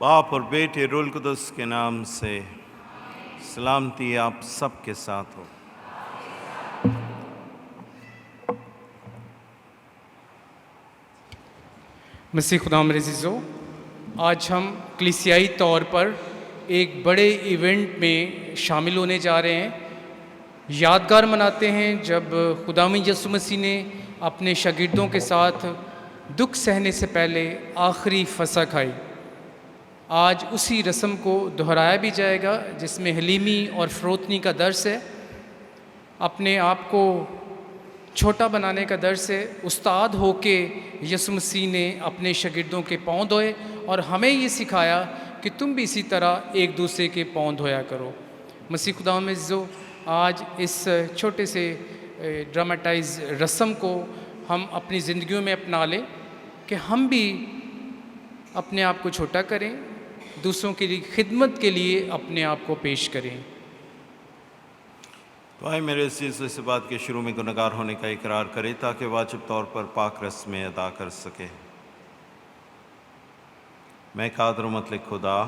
बाप और बेटे रूल कुदस के नाम से सलामती आप सबके साथ हो। मसीह खुदा मेरे अज़ीज़ों, आज हम कलीसियाई तौर पर एक बड़े इवेंट में शामिल होने जा रहे हैं। यादगार मनाते हैं जब खुदावंद यीशु मसीह ने अपने शागिर्दों के साथ दुख सहने से पहले आखिरी फसह खाई। आज उसी रस्म को दोहराया भी जाएगा जिसमें हलीमी और फ़रोतनी का दर्स है, अपने आप को छोटा बनाने का दर्स है। उस्ताद होके यीशु मसीह ने अपने शागिर्दों के पाँव धोए और हमें ये सिखाया कि तुम भी इसी तरह एक दूसरे के पाँव धोया करो। मसीह खुदा में जो आज इस छोटे से ड्रामेटाइज रस्म को हम अपनी ज़िंदगियों में अपना लें कि हम भी अपने आप को छोटा करें, दूसरों की खिदमत के लिए अपने आप को पेश करें। तो आए मेरे इस बात के शुरू में गुनहगार होने का इकरार करें ताकि वाजिब तौर पर पाक रस्में अदा कर सके। मैं कादर मतलब खुदा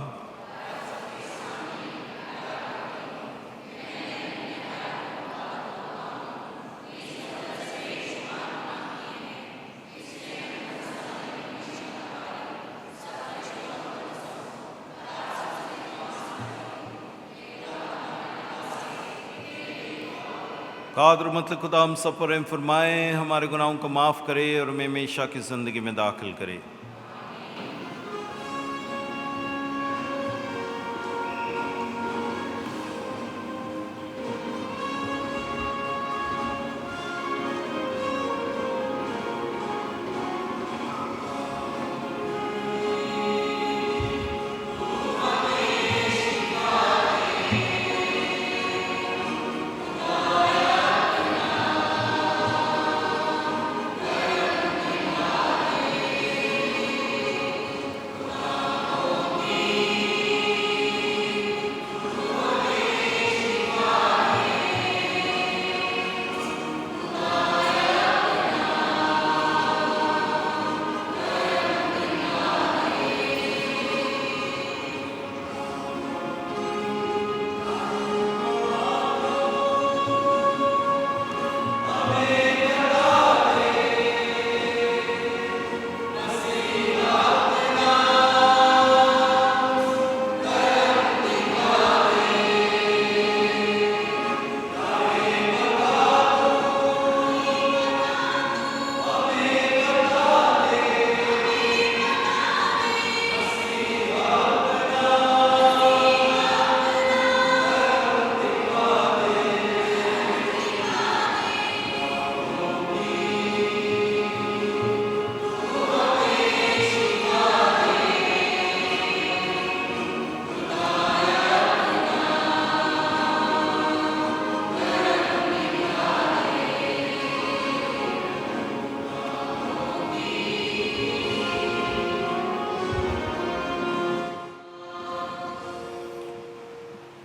कादर मतलब खुदा हम सब पर रहम फरमाए, हमारे गुनाहों को माफ़ करे और हमें हमेशा की ज़िंदगी में दाखिल करे।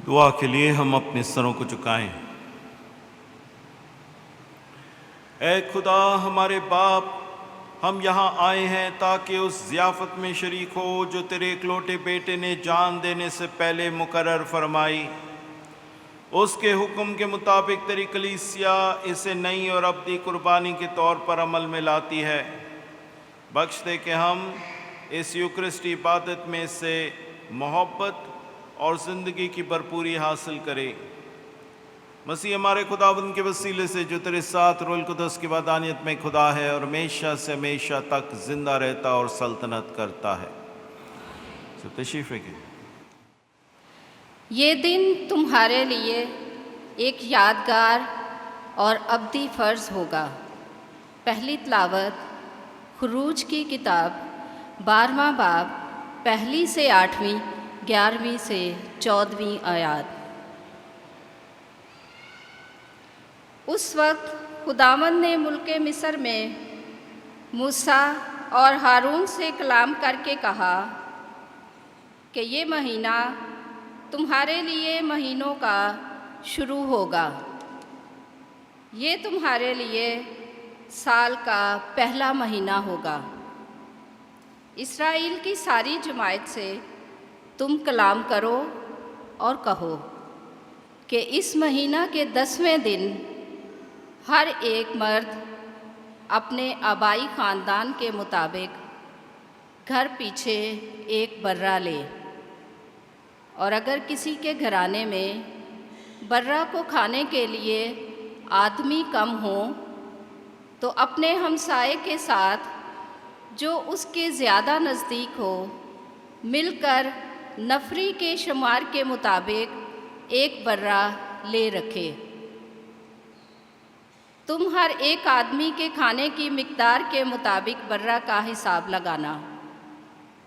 दुआ के लिए हम अपने सरों को झुकाएं। ऐ खुदा हमारे बाप, हम यहाँ आए हैं ताकि उस ज़ियाफ़त में शरीक हो जो तेरे इकलौते बेटे ने जान देने से पहले मुकर्रर फरमाई। उसके हुक्म के मुताबिक तेरी कलीसिया इसे नई और अब्दी कुर्बानी के तौर पर अमल में लाती है। बख्श दे कि हम इस यूकरिस्टी इबादत में से मोहब्बत और ज़िंदगी की भरपूरी हासिल करें। मसीह हमारे खुदावंद के वसीले से जो तेरे साथ रूहुल कुदस की वादानियत में खुदा है और हमेशा से हमेशा तक जिंदा रहता और सल्तनत करता है। तशरीफ़ है। ये दिन तुम्हारे लिए एक यादगार और अब्दी फ़र्ज़ होगा। पहली तिलावत खुरूज की किताब 12वां बाब 1 से 8वीं 11वीं से 14वीं आयत। उस वक्त खुदावंद ने मुल्के मिस्र में मूसा और हारून से कलाम करके कहा कि ये महीना तुम्हारे लिए महीनों का शुरू होगा। ये तुम्हारे लिए साल का पहला महीना होगा। इस्राएल की सारी जमात से तुम कलाम करो और कहो कि इस महीना के 10वें दिन हर एक मर्द अपने आबाई ख़ानदान के मुताबिक घर पीछे एक बर्रा ले, और अगर किसी के घराने में बर्रा को खाने के लिए आदमी कम हो तो अपने हमसाए के साथ जो उसके ज़्यादा नज़दीक हो मिलकर नफरी के शुमार के मुताबिक एक बर्रा ले रखे। तुम हर एक आदमी के खाने की मिक़दार के मुताबिक बर्रा का हिसाब लगाना,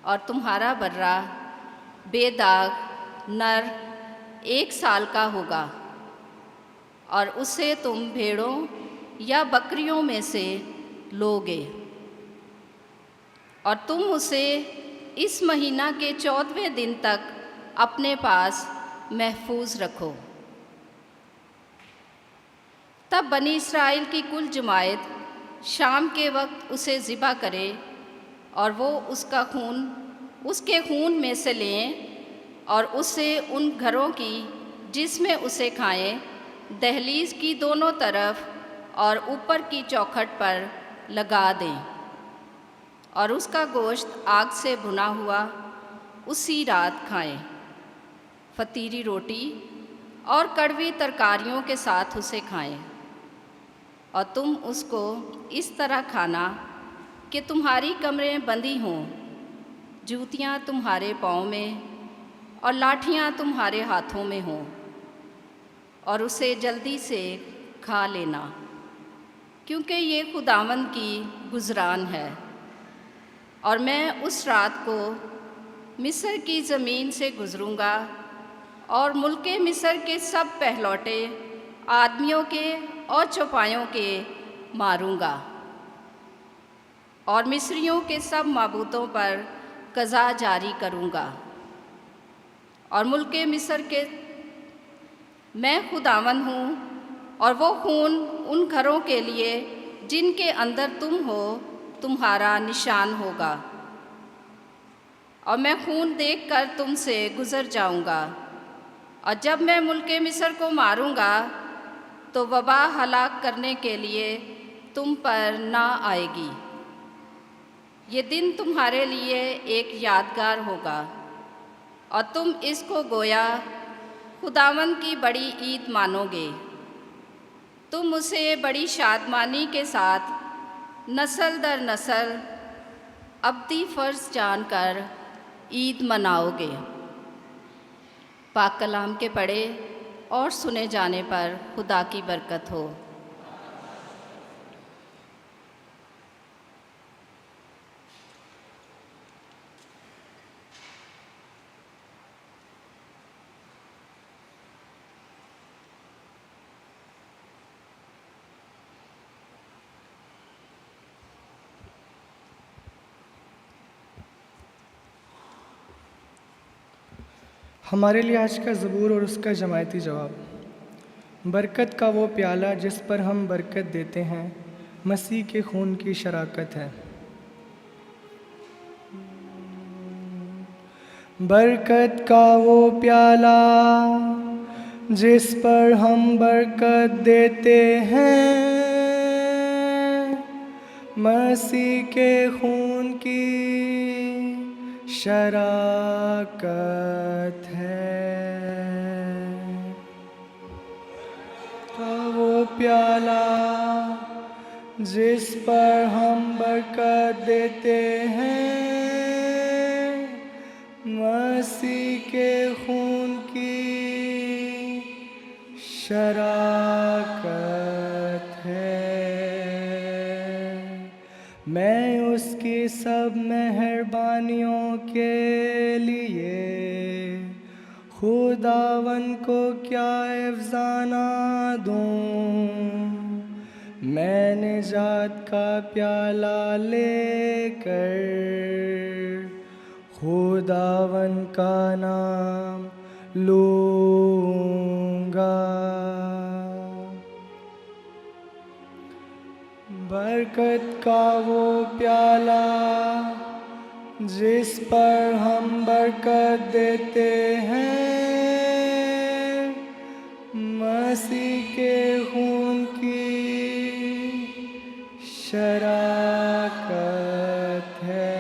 और तुम्हारा बर्रा बेदाग नर 1 साल का होगा, और उसे तुम भेड़ों या बकरियों में से लोगे, और तुम उसे इस महीना के 14वें दिन तक अपने पास महफूज रखो। तब बनी इस्राएल की कुल जमायत शाम के वक्त उसे ज़िबा करे, और वो उसके खून में से लें और उसे उन घरों की जिसमें उसे खाएं, दहलीज की दोनों तरफ और ऊपर की चौखट पर लगा दें, और उसका गोश्त आग से भुना हुआ उसी रात खाएं। फतीरी रोटी और कड़वी तरकारियों के साथ उसे खाएं, और तुम उसको इस तरह खाना कि तुम्हारी कमरें बंदी हों, जूतियाँ तुम्हारे पाँव में और लाठियाँ तुम्हारे हाथों में हों, और उसे जल्दी से खा लेना, क्योंकि ये खुदावंद की गुज़रान है। और मैं उस रात को मिस्र की ज़मीन से गुज़रूँगा और मुल्के मिस्र के सब पहलौटे आदमियों के और चौपायों के मारूँगा, और मिस्रियों के सब माबूतों पर कज़ा जारी करूँगा, और मुल्के मिस्र के मैं खुदावंद हूँ, और वो खून उन घरों के लिए जिनके अंदर तुम हो तुम्हारा निशान होगा, और मैं खून देखकर तुमसे गुज़र जाऊँगा, और जब मैं मुल्के मिस्र को मारूँगा तो वबा हलाक करने के लिए तुम पर ना आएगी। ये दिन तुम्हारे लिए एक यादगार होगा, और तुम इसको गोया खुदावंद की बड़ी ईद मानोगे। तुम उसे बड़ी शादमानी के साथ नस्ल दर नस्ल अब्दी फ़र्ज़ जानकर ईद मनाओगे। पाक कलाम के पढ़े और सुने जाने पर खुदा की बरकत हो। हमारे लिए आज का ज़बूर और उसका जमायती जवाब। बरकत का वो प्याला जिस पर हम बरकत देते हैं, मसीह के खून की शराकत है। बरकत का वो प्याला जिस पर हम बरकत देते हैं, मसीह के खून की शराकत है। का वो प्याला जिस पर हम बरकत देते हैं, मसीह के खून की शराकत है। मैं उसकी सब मेहरबानियों के लिए खुदावन को क्या अफ़ज़ाना दूँ। मैं निजात का प्याला लेकर खुदावन का नाम लूँगा। बरकत का वो प्याला जिस पर हम बरकत देते हैं, मसीह के खून की शराकत है।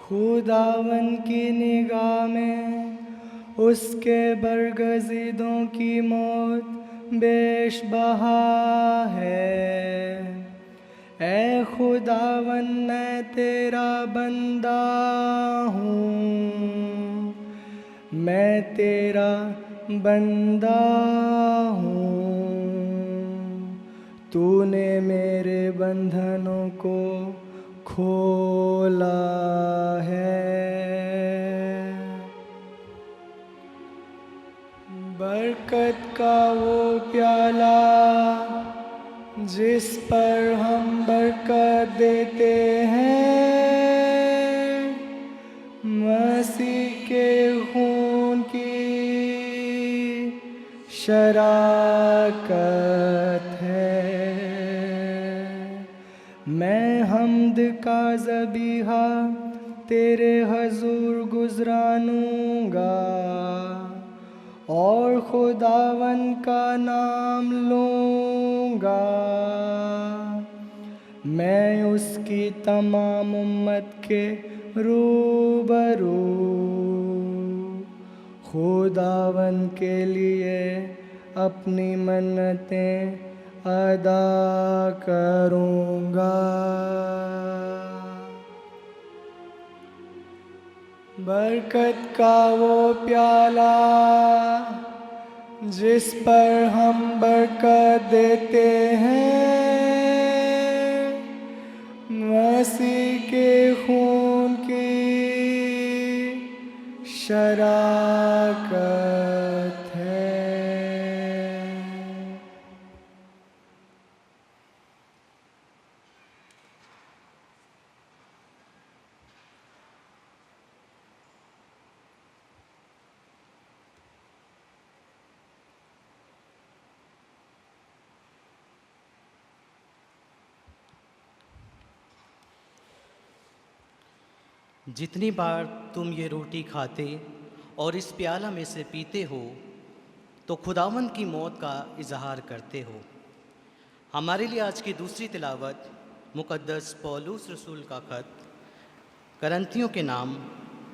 खुदावन की निगाह में उसके बरगज़ीदों की मौत बेशबहा है। ऐ खुदावन, मैं तेरा बंदा हूँ, मैं तेरा बंदा हूँ। तूने मेरे बंधनों को खोला है। बरकत का वो प्याला जिस पर हम बरकत देते हैं, मसीह के खून की शराकत है। मैं हम्द का ज़बीहा तेरे हजूर गुज़रानूंगा और खुदावन का नाम लूँगा। मैं उसकी तमाम उम्मत के रूबरू खुदावन के लिए अपनी मन्नतें अदा करूँगा। बरकत का वो प्याला जिस पर हम बरकत देते हैं, मसीह के खून की शराकत है। जितनी बार तुम ये रोटी खाते और इस प्याला में से पीते हो तो खुदावंद की मौत का इजहार करते हो। हमारे लिए आज की दूसरी तिलावत मुक़द्दस पौलुस रसूल का ख़त करंथियों के नाम,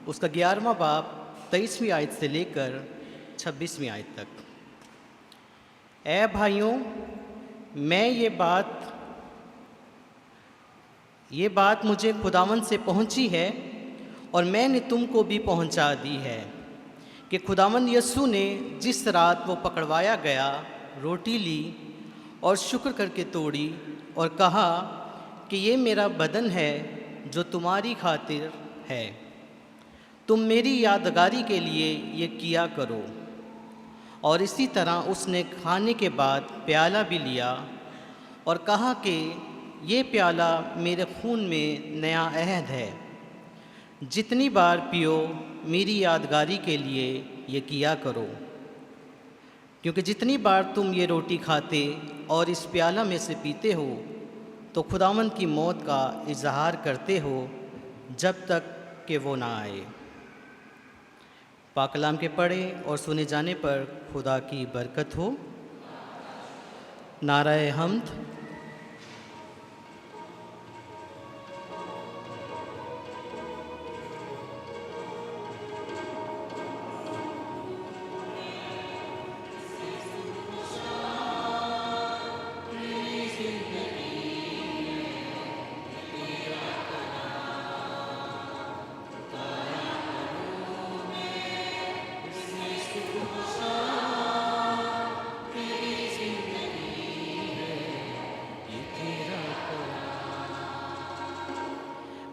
उसका 11वां बाब 23वीं आयत से लेकर 26वीं आयत तक। ऐ भाइयों, मैं ये बात मुझे खुदावंद से पहुंची है और मैंने तुमको भी पहुंचा दी है कि खुदावंद यीशु ने जिस रात वो पकड़वाया गया रोटी ली और शुक्र करके तोड़ी और कहा कि ये मेरा बदन है जो तुम्हारी खातिर है, तुम मेरी यादगारी के लिए ये किया करो। और इसी तरह उसने खाने के बाद प्याला भी लिया और कहा कि ये प्याला मेरे खून में नया अहद है। जितनी बार पियो मेरी यादगारी के लिए ये किया करो, क्योंकि जितनी बार तुम ये रोटी खाते और इस प्याला में से पीते हो तो खुदावंद की मौत का इजहार करते हो जब तक कि वो ना आए। पाक कलाम के पढ़े और सुने जाने पर खुदा की बरकत हो। नाराए हम्द।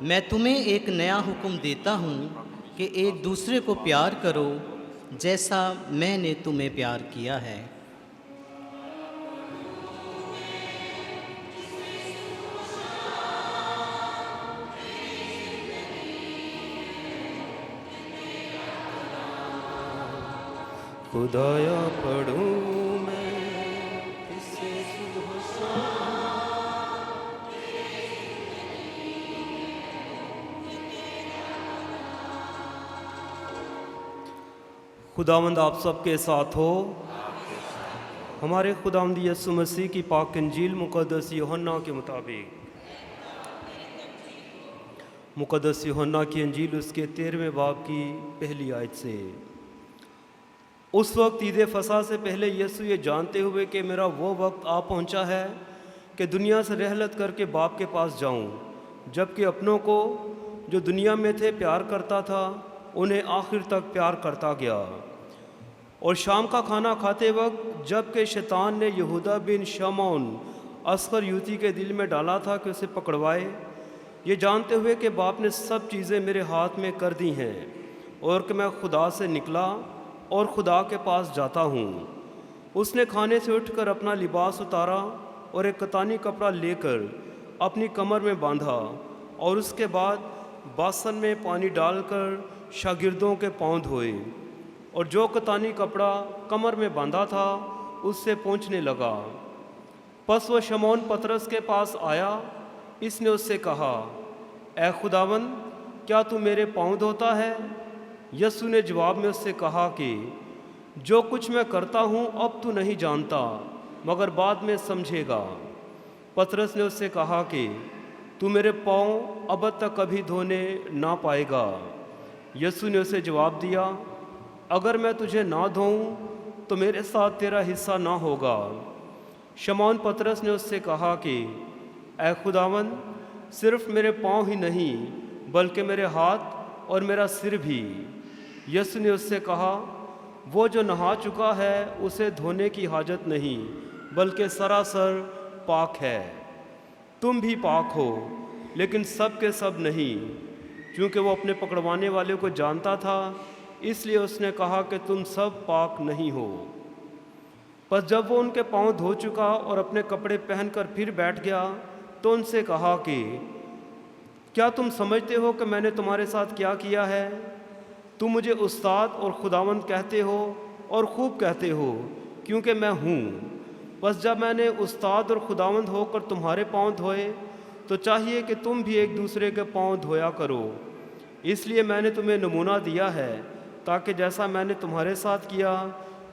मैं तुम्हें एक नया हुक्म देता हूँ कि एक दूसरे को प्यार करो जैसा मैंने तुम्हें प्यार किया है। खुदाया पढ़ूं मैं खुदावंद आप सबके साथ हो। हमारे खुदावंद यीशु मसीह की पाक इंजील मुक़द्दस यूहन्ना के मुताबिक। मुक़द्दस यूहन्ना की इंजील उसके 13वें बाब की पहली आयत से। उस वक्त ईद फसा से पहले यीशु ये जानते हुए कि मेरा वो वक्त आ पहुंचा है कि दुनिया से रहलत करके बाप के पास जाऊं, जबकि अपनों को जो दुनिया में थे प्यार करता था, उन्हें आखिर तक प्यार करता गया। और शाम का खाना खाते वक्त जबकि शैतान ने यहूदा बिन शमौन अस्कर यूती के दिल में डाला था कि उसे पकड़वाए, ये जानते हुए कि बाप ने सब चीज़ें मेरे हाथ में कर दी हैं और कि मैं खुदा से निकला और खुदा के पास जाता हूँ। उसने खाने से उठकर अपना लिबास उतारा और एक कतानी कपड़ा लेकर अपनी कमर में बांधा और उसके बाद बासन में पानी डालकर शागिर्दों के पाँव धोए और जो कतानी कपड़ा कमर में बांधा था उससे पोंछने लगा। पस वह शमौन पतरस के पास आया। इसने उससे कहा, ऐ खुदावन, क्या तू मेरे पाँव धोता है? यीशु ने जवाब में उससे कहा कि जो कुछ मैं करता हूँ अब तू नहीं जानता, मगर बाद में समझेगा। पतरस ने उससे कहा कि तू मेरे पाँव अब तक कभी धोने ना पाएगा। यीशु ने उसे जवाब दिया, अगर मैं तुझे ना धोऊं तो मेरे साथ तेरा हिस्सा ना होगा। शमौन पतरस ने उससे कहा कि ऐ खुदावन, सिर्फ मेरे पाँव ही नहीं बल्कि मेरे हाथ और मेरा सिर भी। यीशु ने उससे कहा, वो जो नहा चुका है उसे धोने की हाजत नहीं, बल्कि सरासर पाक है। तुम भी पाक हो, लेकिन सब के सब नहीं। क्योंकि वो अपने पकड़वाने वाले को जानता था, इसलिए उसने कहा कि तुम सब पाक नहीं हो। पर जब वो उनके पाँव धो चुका और अपने कपड़े पहनकर फिर बैठ गया तो उनसे कहा कि क्या तुम समझते हो कि मैंने तुम्हारे साथ क्या किया है? तुम मुझे उस्ताद और खुदावंद कहते हो और खूब कहते हो, क्योंकि मैं हूँ। बस जब मैंने उस्ताद और खुदावंद होकर तुम्हारे पाँव धोए तो चाहिए कि तुम भी एक दूसरे के पाँव धोया करो। इसलिए मैंने तुम्हें नमूना दिया है, ताकि जैसा मैंने तुम्हारे साथ किया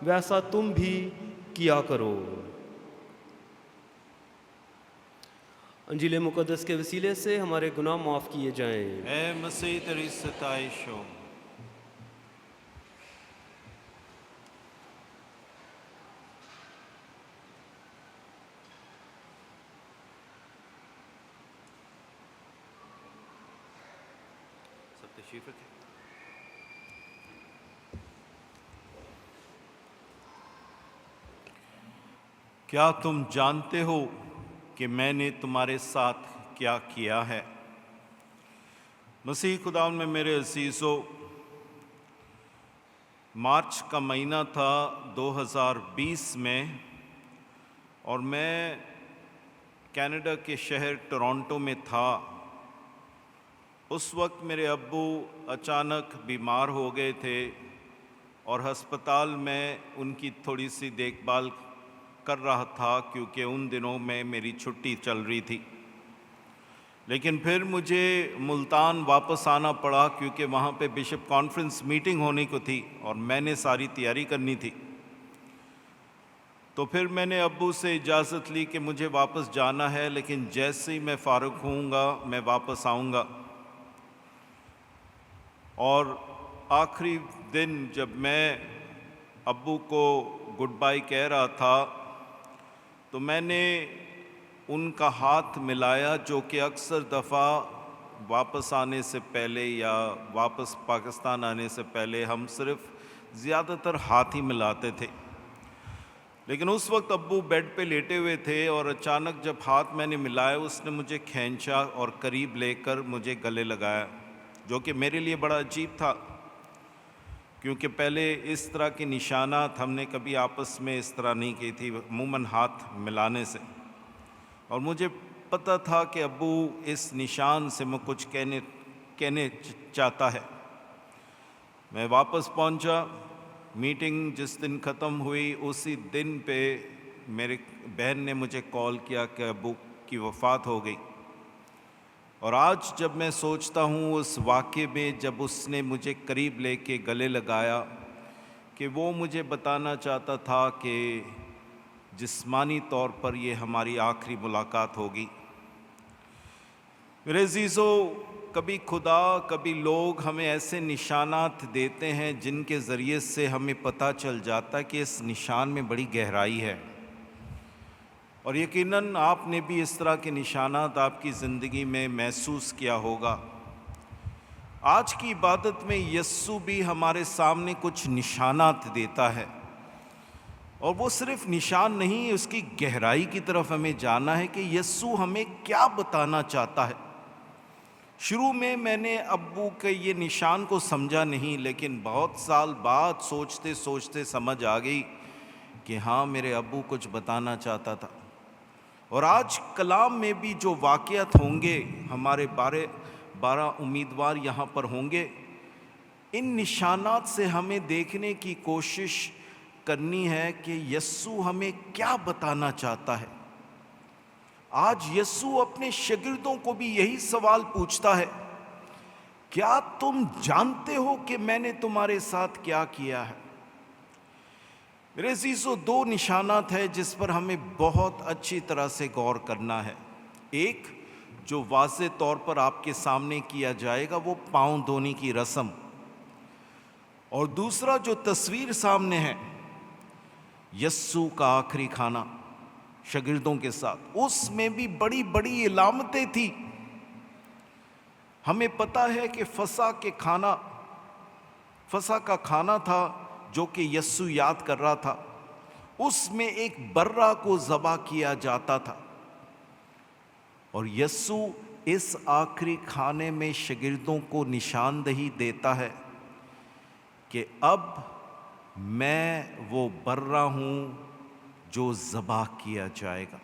वैसा तुम भी किया करो। अंजील मुक़द्दस के वसीले से हमारे गुनाह माफ़ किए जाएं। ऐ मसीह तेरी सताइश हो। सब तशरीफ रखें। क्या तुम जानते हो कि मैंने तुम्हारे साथ क्या किया है? मसीह खुदा में मेरे अज़ीज़ों, मार्च का महीना था 2020 में और मैं कनाडा के शहर टोरंटो में था। उस वक्त मेरे अब्बू अचानक बीमार हो गए थे और अस्पताल में उनकी थोड़ी सी देखभाल कर रहा था, क्योंकि उन दिनों में मेरी छुट्टी चल रही थी। लेकिन फिर मुझे मुल्तान वापस आना पड़ा, क्योंकि वहाँ पे बिशप कॉन्फ्रेंस मीटिंग होने को थी और मैंने सारी तैयारी करनी थी। तो फिर मैंने अब्बू से इजाज़त ली कि मुझे वापस जाना है, लेकिन जैसे ही मैं फ़ारुग होऊंगा मैं वापस आऊँगा। और आखिरी दिन जब मैं अब्बू को गुड बाय कह रहा था तो मैंने उनका हाथ मिलाया, जो कि अक्सर दफ़ा वापस आने से पहले या वापस पाकिस्तान आने से पहले हम सिर्फ ज़्यादातर हाथ ही मिलाते थे। लेकिन उस वक्त अब्बू बेड पे लेटे हुए थे और अचानक जब हाथ मैंने मिलाया उसने मुझे खींचा और करीब लेकर मुझे गले लगाया, जो कि मेरे लिए बड़ा अजीब था, क्योंकि पहले इस तरह की निशानात हमने कभी आपस में इस तरह नहीं की थी, अमूमन हाथ मिलाने से। और मुझे पता था कि अब्बू इस निशान से मैं कुछ कहने चाहता है। मैं वापस पहुंचा। मीटिंग जिस दिन ख़त्म हुई उसी दिन पे मेरे बहन ने मुझे कॉल किया कि अब्बू की वफ़ात हो गई। और आज जब मैं सोचता हूँ उस वाक़े में, जब उसने मुझे करीब लेके गले लगाया, कि वो मुझे बताना चाहता था कि जिस्मानी तौर पर ये हमारी आखिरी मुलाकात होगी। मेरे अज़ीज़ों, कभी खुदा, कभी लोग हमें ऐसे निशानात देते हैं जिनके ज़रिए से हमें पता चल जाता है कि इस निशान में बड़ी गहराई है। और यकीनन आपने भी इस तरह के निशानात आपकी ज़िंदगी में महसूस किया होगा। आज की इबादत में यस्सु भी हमारे सामने कुछ निशानात देता है, और वो सिर्फ निशान नहीं, उसकी गहराई की तरफ हमें जाना है कि यस्सु हमें क्या बताना चाहता है। शुरू में मैंने अब्बू के ये निशान को समझा नहीं, लेकिन बहुत साल बाद सोचते सोचते समझ आ गई कि हाँ, मेरे अब्बू कुछ बताना चाहता था। और आज कलाम में भी जो वाक़यात होंगे, हमारे 12 उम्मीदवार यहाँ पर होंगे, इन निशानात से हमें देखने की कोशिश करनी है कि यस्सु हमें क्या बताना चाहता है। आज यस्सु अपने शागिर्दों को भी यही सवाल पूछता है, क्या तुम जानते हो कि मैंने तुम्हारे साथ क्या किया है। मेरे अज़ीज़ों, 2 निशानात है जिस पर हमें बहुत अच्छी तरह से गौर करना है। एक जो वाज़े तौर पर आपके सामने किया जाएगा, वो पाँव धोने की रस्म, और दूसरा जो तस्वीर सामने है, यस्सु का आखिरी खाना शागिर्दों के साथ। उसमें भी बड़ी बड़ी इलामतें थी। हमें पता है कि फसा का खाना था जो कि यस्सु याद कर रहा था। उसमें एक बर्रा को ज़बह किया जाता था, और यस्सु इस आखिरी खाने में शागिर्दों को निशानदही देता है कि अब मैं वो बर्रा हूँ जो ज़बह किया जाएगा।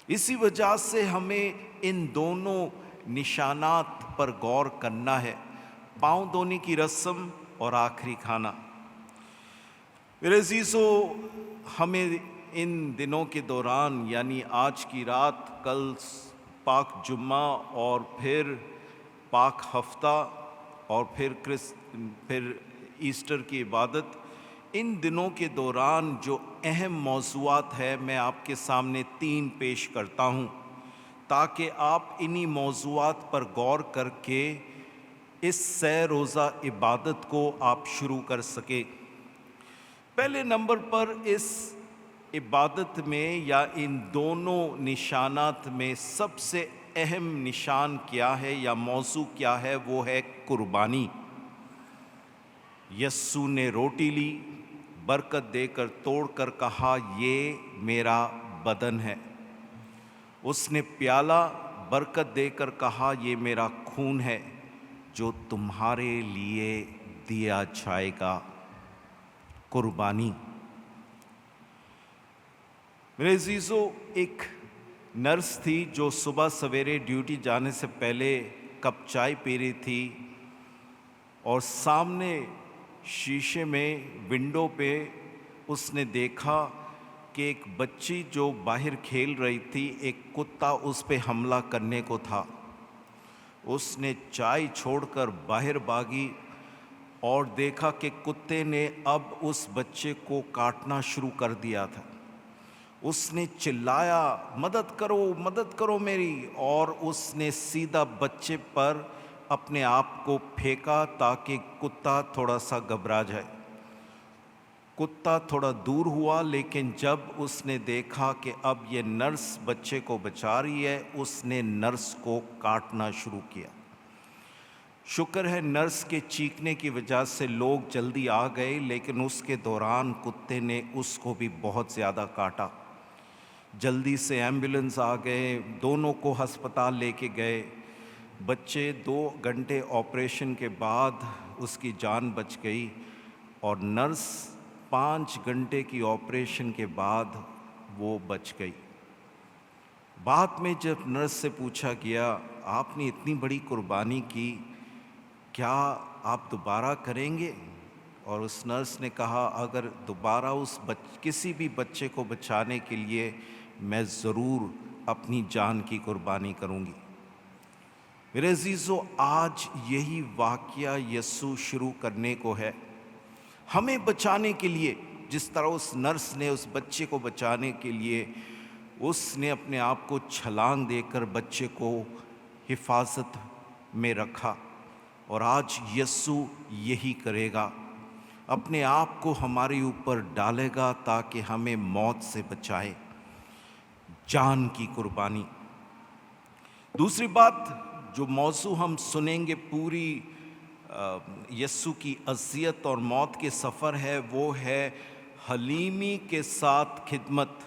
इसी वजह से हमें इन दोनों निशानात पर गौर करना है, पाँव धोने की रस्म और आखिरी खाना। मेरे अज़ीज़ों, हमें इन दिनों के दौरान, यानी आज की रात, कल पाक जुम्मा और फिर पाक हफ्ता और फिर ईस्टर की इबादत, इन दिनों के दौरान जो अहम मौज़ूआत है, मैं आपके सामने 3 पेश करता हूँ, ताकि आप इन्हीं मौज़ूआत पर गौर करके इस सह रोज़ा इबादत को आप शुरू कर सके। पहले नंबर पर इस इबादत में या इन दोनों निशानात में सबसे अहम निशान क्या है या मौजू क्या है, वो है कुर्बानी। यस्सु ने रोटी ली, बरकत देकर तोड़कर कहा, ये मेरा बदन है। उसने प्याला बरकत देकर कहा, ये मेरा खून है जो तुम्हारे लिए दिया जाएगा। कुर्बानी। मेरे अज़ीज़ों, एक नर्स थी जो सुबह सवेरे ड्यूटी जाने से पहले कप चाय पी रही थी, और सामने शीशे में विंडो पे उसने देखा कि एक बच्ची जो बाहर खेल रही थी, एक कुत्ता उस पे हमला करने को था। उसने चाय छोड़कर बाहर भागी और देखा कि कुत्ते ने अब उस बच्चे को काटना शुरू कर दिया था। उसने चिल्लाया, मदद करो मेरी, और उसने सीधा बच्चे पर अपने आप को फेंका ताकि कुत्ता थोड़ा सा घबरा जाए। कुत्ता थोड़ा दूर हुआ, लेकिन जब उसने देखा कि अब ये नर्स बच्चे को बचा रही है, उसने नर्स को काटना शुरू किया। शुक्र है नर्स के चीखने की वजह से लोग जल्दी आ गए, लेकिन उसके दौरान कुत्ते ने उसको भी बहुत ज़्यादा काटा। जल्दी से एम्बुलेंस आ गए, दोनों को अस्पताल लेके गए। बच्चे 2 घंटे ऑपरेशन के बाद उसकी जान बच गई, और नर्स 5 घंटे की ऑपरेशन के बाद वो बच गई। बाद में जब नर्स से पूछा गया, आपने इतनी बड़ी कुर्बानी की, क्या आप दोबारा करेंगे? और उस नर्स ने कहा, अगर दोबारा किसी भी बच्चे को बचाने के लिए मैं ज़रूर अपनी जान की कुर्बानी करूंगी। मेरे अज़ीज़ों, आज यही वाक़या यस्सु शुरू करने को है। हमें बचाने के लिए, जिस तरह उस नर्स ने उस बच्चे को बचाने के लिए उसने अपने आप को छलांग देकर बच्चे को हिफाजत में रखा, और आज यीशु यही करेगा, अपने आप को हमारे ऊपर डालेगा ताकि हमें मौत से बचाए, जान की कुर्बानी। दूसरी बात जो मौजू हम सुनेंगे पूरी यीशु की अज़ियत और मौत के सफ़र है, वो है हलीमी के साथ खिदमत।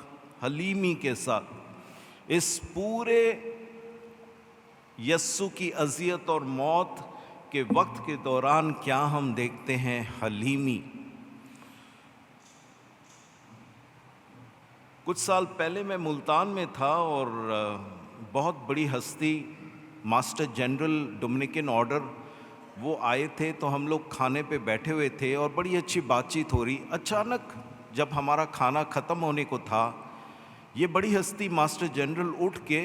हलीमी के साथ इस पूरे यीशु की अज़ियत और मौत के वक्त के दौरान क्या हम देखते हैं? हलीमी। कुछ साल पहले मैं मुल्तान में था और बहुत बड़ी हस्ती मास्टर जनरल डोमिनिकन ऑर्डर वो आए थे, तो हम लोग खाने पे बैठे हुए थे और बड़ी अच्छी बातचीत हो रही। अचानक जब हमारा खाना ख़त्म होने को था, ये बड़ी हस्ती मास्टर जनरल उठ के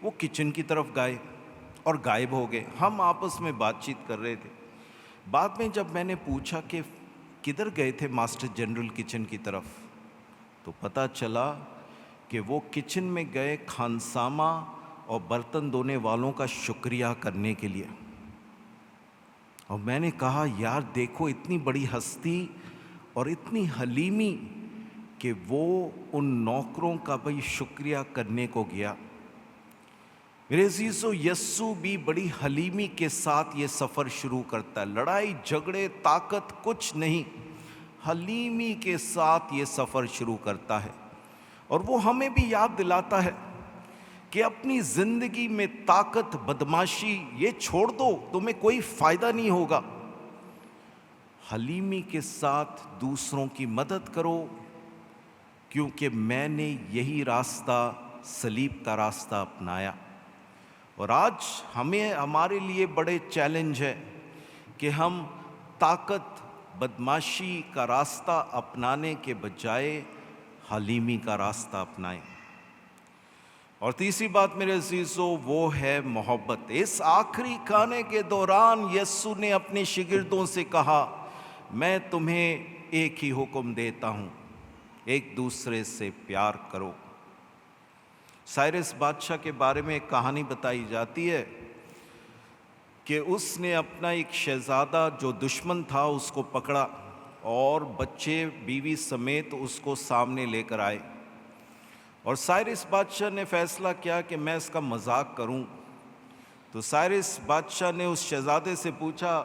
वो किचन की तरफ गए और गायब हो गए। हम आपस में बातचीत कर रहे थे। बाद में जब मैंने पूछा कि किधर गए थे मास्टर जनरल किचन की तरफ, तो पता चला कि वो किचन में गए खानसामा और बर्तन धोने वालों का शुक्रिया करने के लिए। और मैंने कहा, यार देखो, इतनी बड़ी हस्ती और इतनी हलीमी कि वो उन नौकरों का भाई शुक्रिया करने को गया। मेरे अज़ीज़ों, यीशु भी बड़ी हलीमी के साथ ये सफ़र शुरू करता है। लड़ाई झगड़े ताकत कुछ नहीं, हलीमी के साथ ये सफ़र शुरू करता है। और वो हमें भी याद दिलाता है कि अपनी ज़िंदगी में ताकत बदमाशी ये छोड़ दो, तुम्हें कोई फ़ायदा नहीं होगा। हलीमी के साथ दूसरों की मदद करो, क्योंकि मैंने यही रास्ता, सलीब का रास्ता अपनाया। और आज हमारे लिए बड़े चैलेंज है कि हम ताकत बदमाशी का रास्ता अपनाने के बजाय हलीमी का रास्ता अपनाएं। और तीसरी बात मेरे अज़ीज़ों, वो है मोहब्बत। इस आखिरी खाने के दौरान यीशु ने अपने शिगिर्दों से कहा, मैं तुम्हें एक ही हुक्म देता हूँ, एक दूसरे से प्यार करो। साइरस बादशाह के बारे में एक कहानी बताई जाती है कि उसने अपना एक शहज़ादा जो दुश्मन था उसको पकड़ा और बच्चे बीवी समेत उसको सामने लेकर आए। और साइरस बादशाह ने फैसला किया कि मैं इसका मजाक करूं। तो साइरस बादशाह ने उस शहज़ादे से पूछा,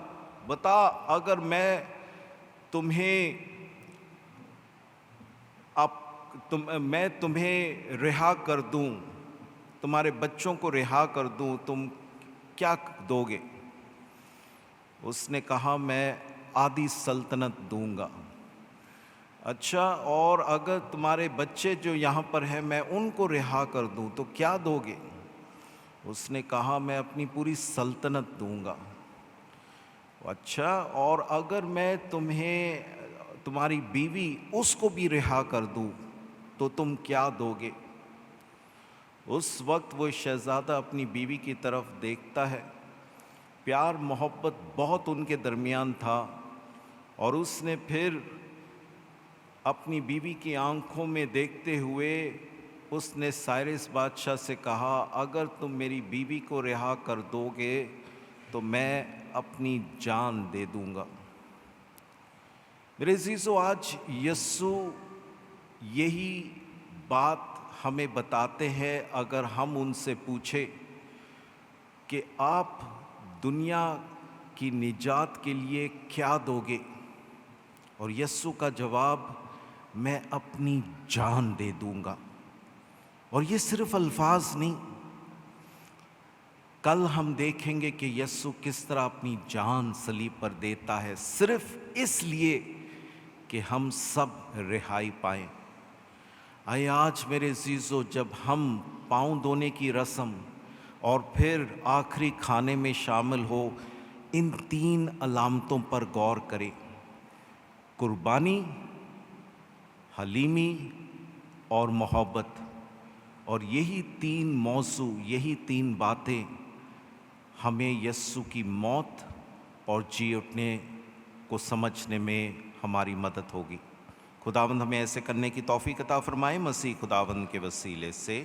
बता, अगर मैं तुम्हें रिहा कर दूं, तुम्हारे बच्चों को रिहा कर दूं, तुम क्या दोगे? उसने कहा, मैं आधी सल्तनत दूंगा। अच्छा, और अगर तुम्हारे बच्चे जो यहाँ पर हैं मैं उनको रिहा कर दूं तो क्या दोगे? उसने कहा, मैं अपनी पूरी सल्तनत दूंगा। अच्छा, और अगर मैं तुम्हारी बीवी उसको भी रिहा कर दूं तो तुम क्या दोगे? उस वक्त वो शहज़ादा अपनी बीवी की तरफ देखता है। प्यार मोहब्बत बहुत उनके दरमियान था, और उसने फिर अपनी बीवी की आंखों में देखते हुए उसने साइरस बादशाह से कहा, अगर तुम मेरी बीवी को रिहा कर दोगे तो मैं अपनी जान दे दूंगा। मेरे अज़ीज़ों, आज यीशु यही बात हमें बताते हैं। अगर हम उनसे पूछे कि आप दुनिया की निजात के लिए क्या दोगे, और यीशु का जवाब, मैं अपनी जान दे दूंगा। और ये सिर्फ अल्फाज नहीं, कल हम देखेंगे कि यीशु किस तरह अपनी जान सलीब पर देता है, सिर्फ इसलिए कि हम सब रिहाई पाएं। आइए आज मेरे अज़ीज़ों, जब हम पाँव धोने की रस्म और फिर आखिरी खाने में शामिल हो, इन 3 अलामतों पर गौर करें। कुर्बानी, हलीमी और मोहब्बत। और यही 3 मौजू, यही 3 बातें हमें यीशु की मौत और जी उठने को समझने में हमारी मदद होगी। खुदावंद हमें ऐसे करने की तौफीक अता फरमाए, मसीह खुदावंद के वसीले से।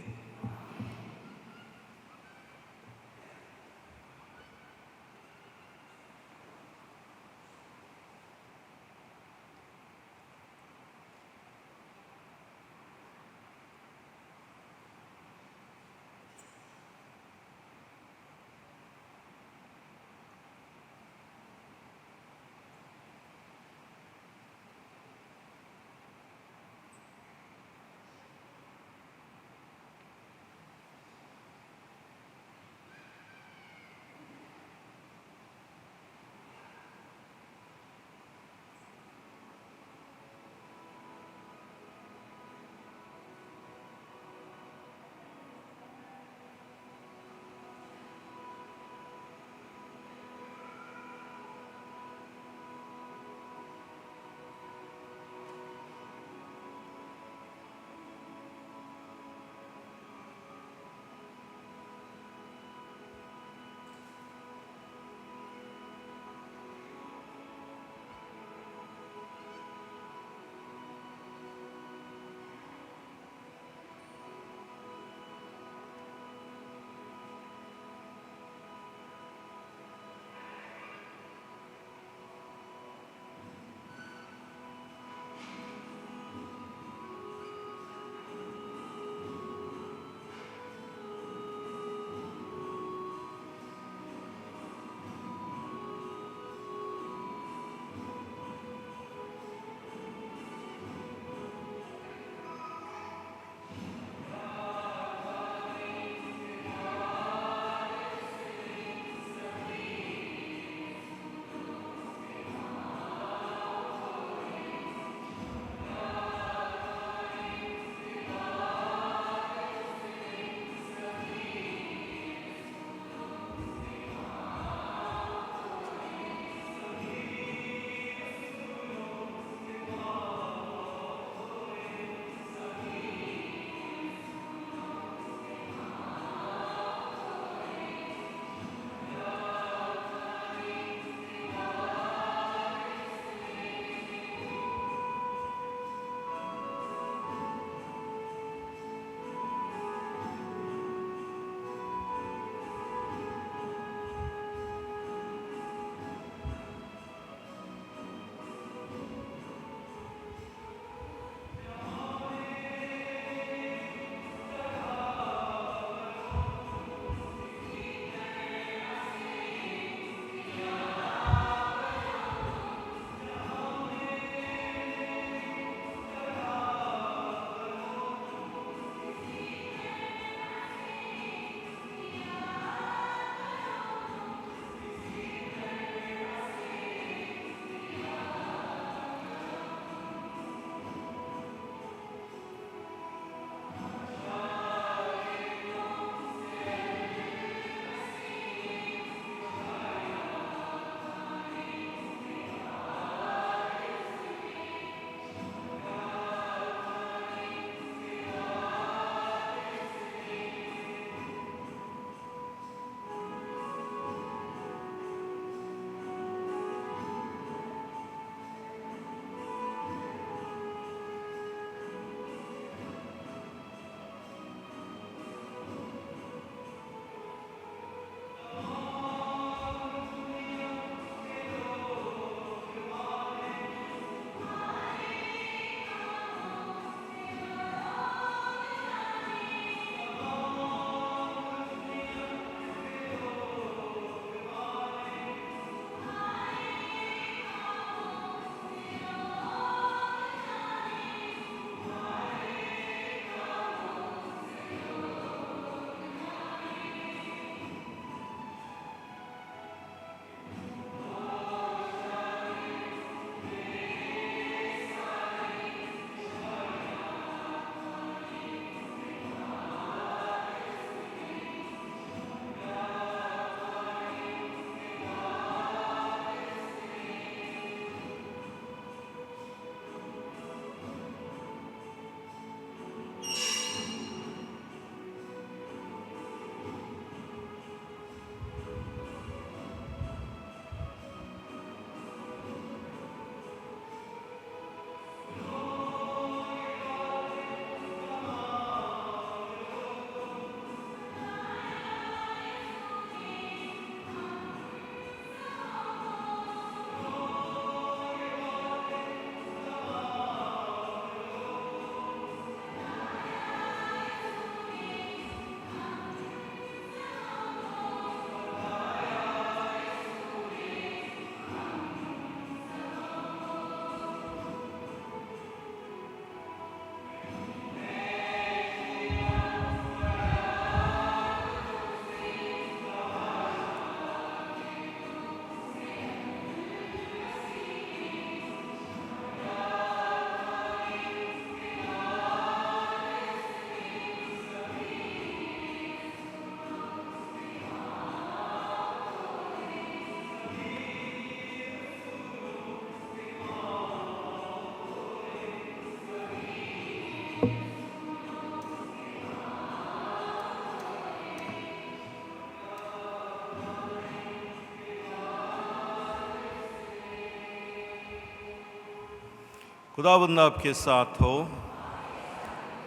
खुदावंद आपके साथ हो।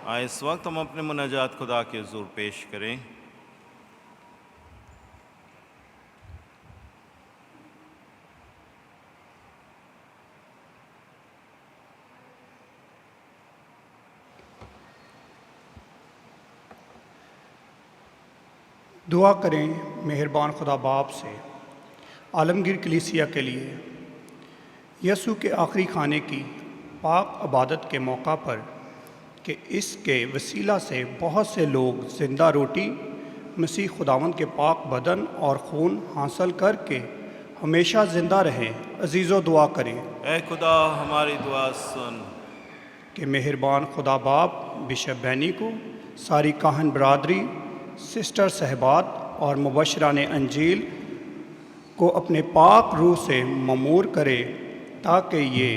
आए इस वक्त हम अपने मुनाजात खुदा के हुजूर पेश करें। दुआ करें मेहरबान खुदा बाप से आलमगीर कलीसिया के लिए यसू के आखिरी खाने की पाक इबादत के मौका पर कि इसके वसीला से बहुत से लोग ज़िंदा रोटी मसीह खुदावंद के पाक बदन और खून हासिल करके हमेशा ज़िंदा रहें। अजीज़ो दुआ करें ऐ खुदा हमारी दुआ सुन कि मेहरबान खुदा बाप बिशप बैनी को, सारी काहन बरादरी, सिस्टर सहबात और मुबशरान अंजील को अपने पाक रूह से ममूर करे ताकि ये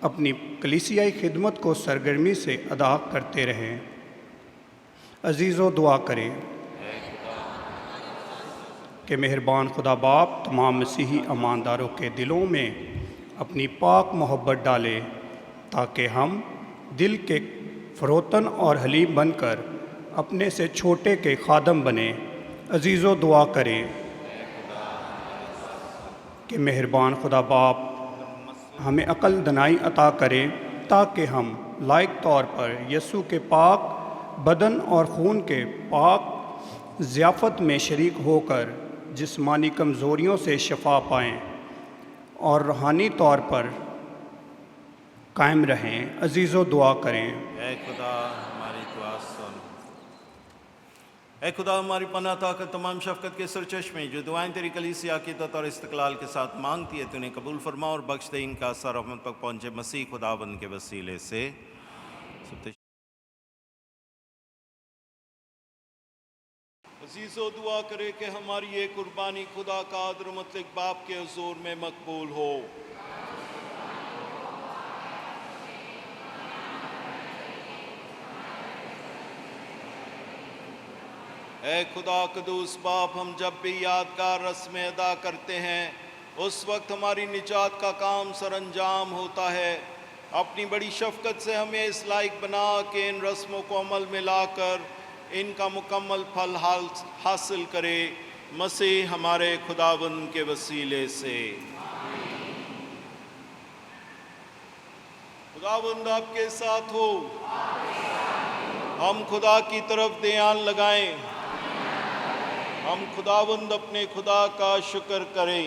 अपनी कलीसियाई खिदमत को सरगर्मी से अदा करते रहें। अजीज़ो दुआ करें कि मेहरबान खुदा बाप तमाम मसीही ईमानदारों के दिलों में अपनी पाक मोहब्बत डाले ताकि हम दिल के फ़रोतन और हलीम बनकर अपने से छोटे के खादम बने। अजीज़ो दुआ करें कि मेहरबान खुदा बाप हमें अक़ल दनाई अता करें ताकि हम लायक तौर पर यसू के पाक बदन और खून के पाक ज़ियाफ़त में शरीक होकर जिस्मानी कमज़ोरियों से शफा पाएँ और रूहानी तौर पर कायम रहें। अजीज़ो दुआ करें। ऐ खुदा हमारी दुआ सुन। ऐ खुदा हमारी पनाह ताकत तमाम शफ़क़त के सरचश्मे जो दुआएं तेरी कलीसिया की अक़ीदत और इस्तक़लाल के साथ मांगती है, तूने कबूल फरमा और बख्श दे। इनका असर रहमत तक पहुँचे मसीह खुदावंद के वसीले से। अज़ीज़ो दुआ करे कि हमारी ये कुर्बानी खुदा का आदर मतलब बाप के हुज़ूर में मकबूल हो। ऐ खुदा कदूस बाप, हम जब भी यादगार रस्में अदा करते हैं उस वक्त हमारी निजात का काम सरअंजाम होता है। अपनी बड़ी शफ़क़त से हमें इस लायक बना के इन रस्मों को अमल में लाकर इनका मुकम्मल फल हासिल करे। मसीह हमारे खुदावंद के वसीले से। खुदावंद आपके साथ हो। हम खुदा की तरफ ध्यान लगाएं। हम खुदावंद अपने खुदा का शुक्र करें।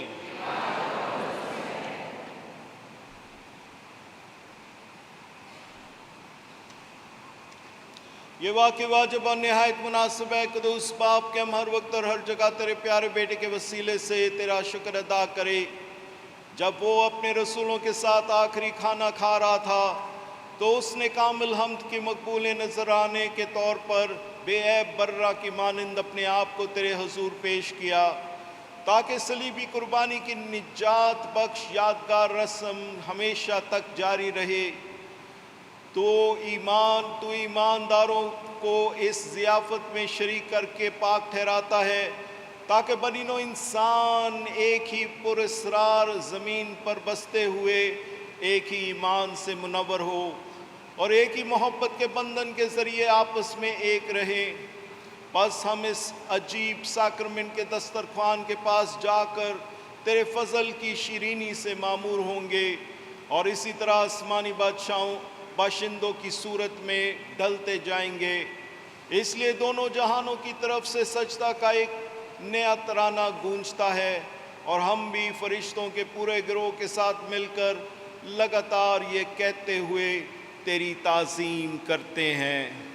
ये वाक़या जब नहायत मुनासिब है कदूस बाप के हम हर वक्त और हर जगह तेरे प्यारे बेटे के वसीले से तेरा शुक्र अदा करें। जब वो अपने रसूलों के साथ आखिरी खाना खा रहा था तो उसने कामिल हम्द की मकबूल नजराने के तौर पर बेऐब बर्रा की मानंद अपने आप को तेरे हुजूर पेश किया ताकि सलीबी कुर्बानी की निजात बख्श यादगार रस्म हमेशा तक जारी रहे। तो ईमानदारों को इस ज़ियाफ़त में शरीक करके पाक ठहराता है ताकि बनीनो इंसान एक ही पुरस्रार ज़मीन पर बसते हुए एक ही ईमान से मुनव्वर हो और एक ही मोहब्बत के बंधन के ज़रिए आपस में एक रहें। बस हम इस अजीब साक्रमेंट के दस्तरख्वान के पास जाकर तेरे फजल की शीरीनी से मामूर होंगे और इसी तरह आसमानी बाशिंदों की सूरत में ढलते जाएंगे। इसलिए दोनों जहानों की तरफ से सजदा का एक नया तराना गूंजता है और हम भी फरिश्तों के पूरे गिरोह के साथ मिलकर लगातार ये कहते हुए तेरी ताज़ीम करते हैं।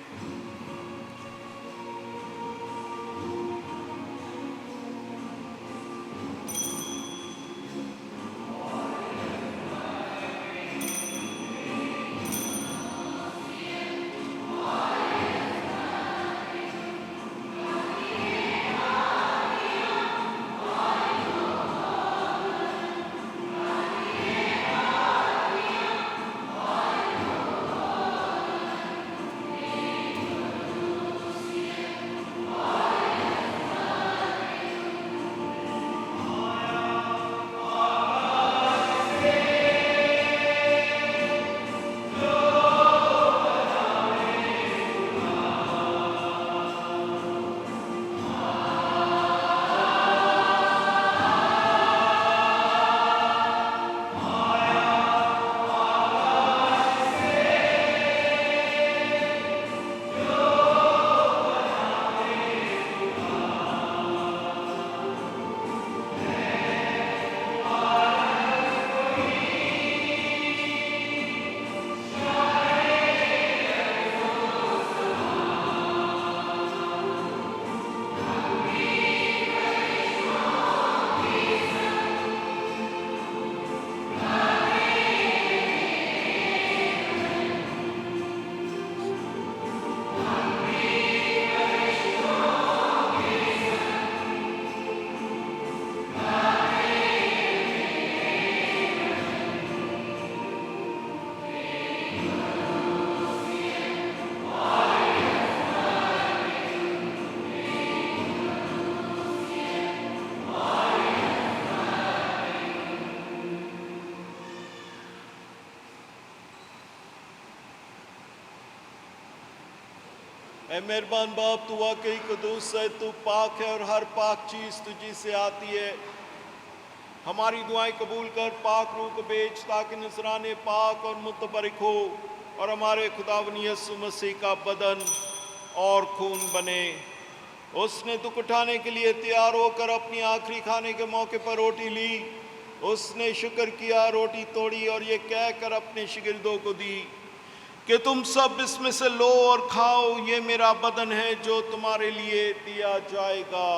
ऐ मेहरबान बाप, तू वाकई कुदूस है, तू पाक है और हर पाक चीज़ तुझी से आती है। हमारी दुआएं कबूल कर, पाक रूह को भेज ताकि नजराने पाक और मुतबरक हो और हमारे खुदावंद यीशु मसीह का बदन और खून बने। उसने दुख उठाने के लिए तैयार होकर अपनी आखिरी खाने के मौके पर रोटी ली। उसने शुक्र किया, रोटी तोड़ी और ये कहकर अपने शिगिर्दों को दी कि तुम सब इसमें से लो और खाओ, ये मेरा बदन है जो तुम्हारे लिए दिया जाएगा।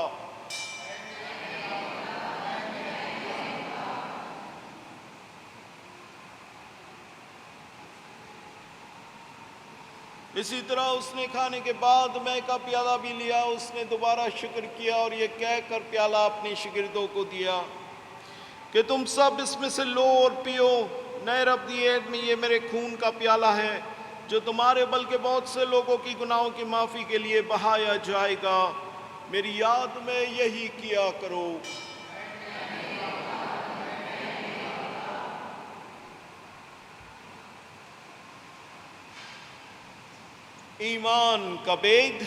इसी तरह उसने खाने के बाद मैं का प्याला भी लिया। उसने दोबारा शुक्र किया और ये कहकर प्याला अपने शिगिर्दों को दिया कि तुम सब इसमें से लो और पियो। नए रब्दी ऐड में ये मेरे खून का प्याला है जो तुम्हारे बल्कि बहुत से लोगों की गुनाहों की माफ़ी के लिए बहाया जाएगा। मेरी याद में यही किया करो। ईमान का भेद।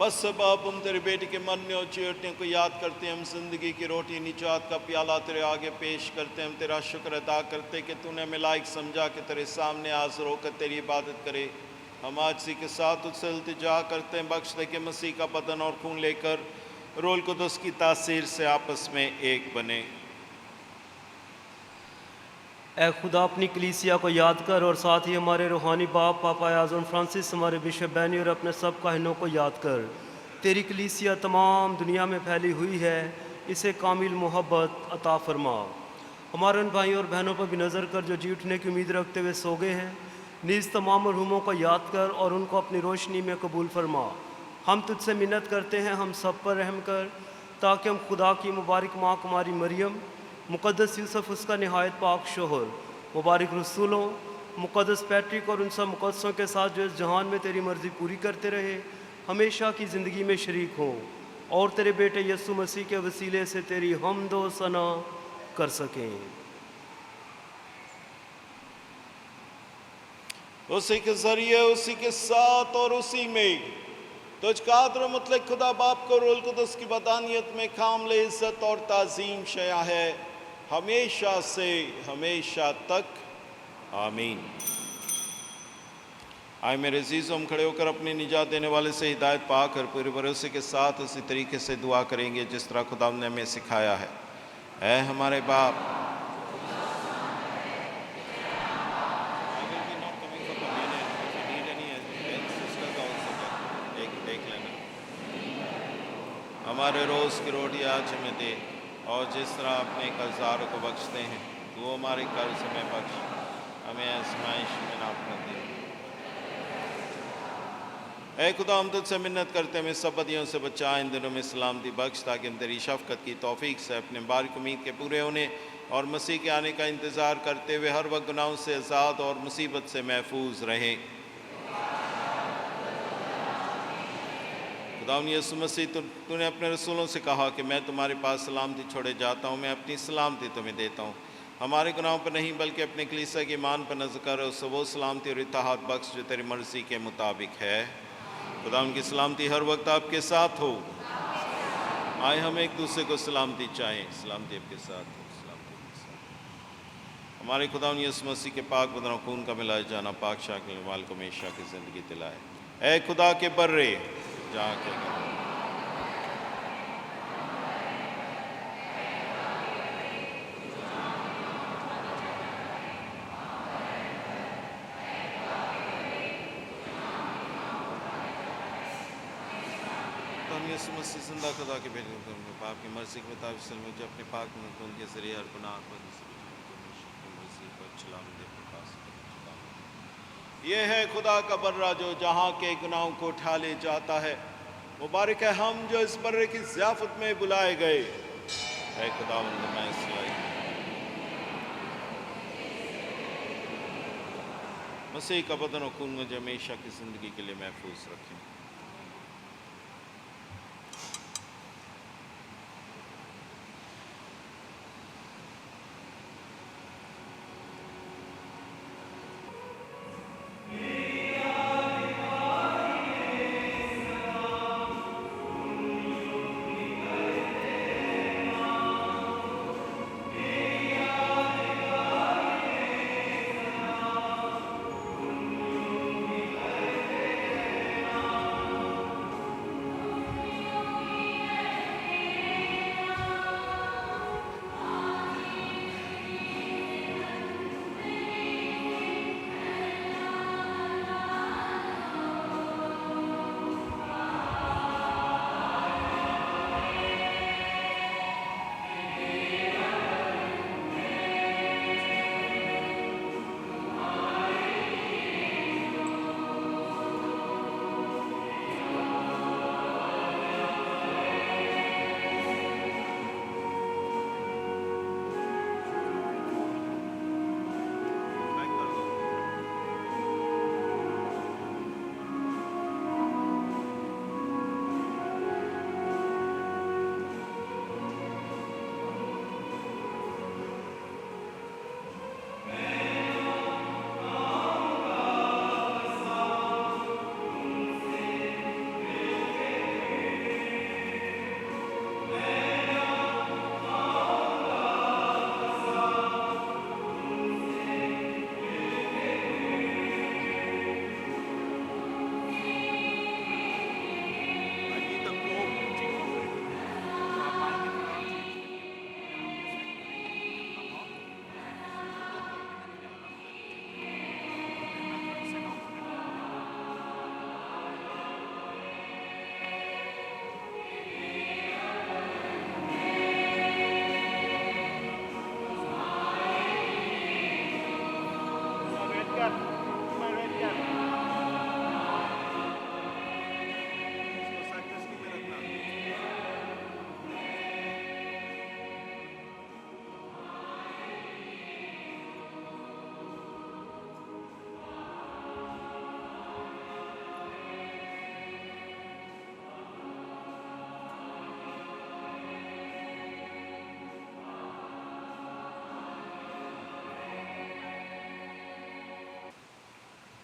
बस बाप, हम तेरे बेटे के मरने और चीरने को याद करते हैं। हम जिंदगी की रोटी निजात का प्याला तेरे आगे पेश करते हैं। हम तेरा शुक्र अदा करते कि तूने हमें लायक समझा कि तेरे सामने हाजिर होकर तेरी इबादत करे। हम आज सी के साथ तुझसे इल्तिजा करते हैं, बख्श दे के मसीह का बदन और खून लेकर रोल कुदस की तासीर से आपस में एक बने। ए खुदा, अपनी कलीसिया को याद कर और साथ ही हमारे रूहानी बाप पापा आज़म फ्रांसिस, हमारे बिशप बैनी और अपने सब काहिनों को याद कर। तेरी कलीसिया तमाम दुनिया में फैली हुई है, इसे कामिल मोहब्बत अता फरमा। हमारे उन भाइयों और बहनों पर भी नज़र कर जो जी उठने की उम्मीद रखते हुए सो गए हैं। नीज़ तमाम मरहूमों को याद कर और उनको अपनी रोशनी में कबूल फरमा। हम तुझसे मिन्नत करते हैं, हम सब पर रहम कर, ताकि हम खुदा की मुबारक माँ कुमारी मरियम, मुक़द्दस यूसुफ उसका नहायत पाक शोहर, मुबारक रसूलों, मुक़द्दस पैट्रिक और उन सब मुक़द्दसों के साथ जो इस जहान में तेरी मर्ज़ी पूरी करते रहे, हमेशा की ज़िंदगी में शरीक हों और तेरे बेटे यीशु मसीह के वसीले से तेरी हम्द व सना कर सकें। उसी के ज़रिए, उसी के साथ और उसी में तुझ कादर मुतलक खुदा बाप को रोल कुदस की बदानियत में कामिल इज़्ज़त और ताज़ीम शया है, हमेशा से हमेशा तक। आमीन। आए मेरे अज़ीज़ों, हम खड़े होकर अपनी निजात देने वाले से हिदायत पाकर पूरे भरोसे के साथ उसी तरीके से दुआ करेंगे जिस तरह खुदा ने हमें सिखाया है। ऐ हमारे बाप, हमारे रोज़ की रोटी आज हमें दे, और जिस तरह अपने कर्ज़दारों को बख्शते हैं तो हमारे कर्ज में बख्श, हमें आज़माइश में ना पड़ने दे। ऐ खुदा, हम तुझसे मिन्नत करते हैं, हमें सब बदियों से बचा, इन दिनों में सलामती बख्श, ताकि हम तेरी शफ़क़त की तौफ़ीक से अपने बारिक उम्मीद के पूरे होने और मसीह के आने का इंतज़ार करते हुए हर वक्त गुनाहों से आज़ाद और मुसीबत से महफूज रहें। खुदावंद यीशु मसीह, तूने अपने रसूलों से कहा कि मैं तुम्हारे पास सलामती छोड़े जाता हूँ, मैं अपनी सलामती तुम्हें देता हूँ। हमारे गुनाहों पर नहीं बल्कि अपने कलीसिया के ईमान पर नज़र कर, उससे वो सलामती और इत्तेहाद बख्श जो तेरी मर्ज़ी के मुताबिक है। खुदावंद की सलामती हर वक्त आपके साथ हो। आए हम एक दूसरे को सलामती चाहें। सलामती आपके साथ हो, सलामती आपके साथ। हमारे खुदावंद यीशु मसीह के पाक बदन और खून का मिलाया जाना पाक शाकिल वाल को हमेशा की ज़िंदगी दिलाए। ऐ खुदा के बर्रे जहाँ के यीशु मसीह जिंदा खुदा के बेटे को पाप की मर्जी के मुताबिक सलम जो अपने पाक में उनके जरिए हर गुनाह को मसीह पर चलाम दे प्रकाश ये है खुदा का बर्रा जो जहाँ के गुनाहों को उठा ले जाता है। मुबारक है हम जो इस बर्रे की ज़ियाफत में बुलाए गए। ऐ खुदावंद मैं इस लायक मसीह का बदन और खून मुझे हमेशा की ज़िंदगी के लिए महफूज रखें।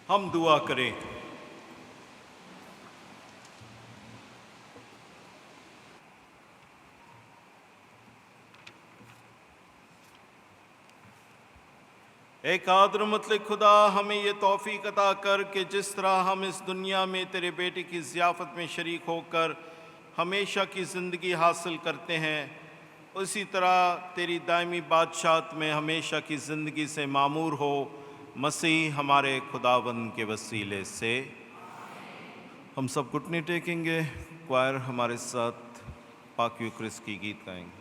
हम दुआ करें। एक आदर मतलब खुदा हमें ये तौफीक अता कर कि जिस तरह हम इस दुनिया में तेरे बेटे की ज़ियाफ़त में शरीक होकर हमेशा की ज़िंदगी हासिल करते हैं, उसी तरह तेरी दायमी बादशाहत में हमेशा की ज़िंदगी से मामूर हो, मसीह हमारे खुदावंद के वसीले से। हम सब घुटने टेकेंगे, क्वायर हमारे साथ पाक यूक्रिस्ट की गीत गाएंगे।